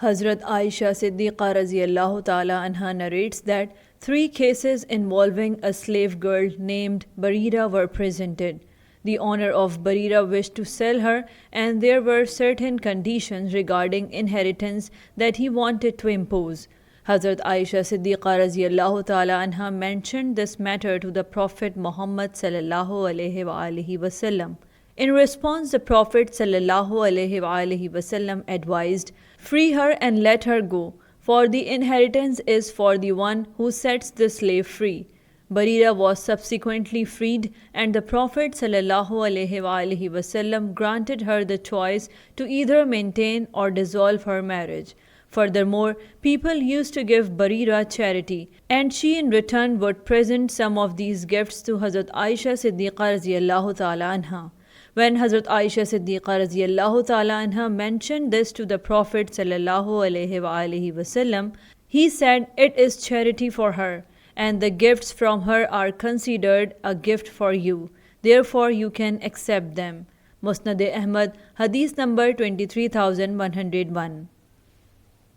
Hazrat Aisha Siddiqa Raziyallahu Ta'ala Anha narrates that 3 cases involving a slave girl named Barira were presented. The owner of Barira wished to sell her, and there were certain conditions regarding inheritance that he wanted to impose. Hazrat Aisha Siddiqa Raziyallahu Ta'ala Anha mentioned this matter to the Prophet Muhammad Sallallahu Alaihi Wasallam. In response, the Prophet ﷺ advised, "Free her and let her go, for the inheritance is for the one who sets the slave free." Barira was subsequently freed, and the Prophet ﷺ granted her the choice to either maintain or dissolve her marriage. Furthermore, people used to give Barira charity, and she in return would present some of these gifts to Hazrat Aisha Siddiqa Raziyallahu Ta'ala Anha. When Hazrat Aisha Siddiqa Raziyallahu Ta'ala Anha mentioned this to the Prophet Sallallahu Alaihi Wasallam, he said, "It is charity for her, and the gifts from her are considered a gift for you. Therefore you can accept them." Musnad Ahmad, Hadith number 23101.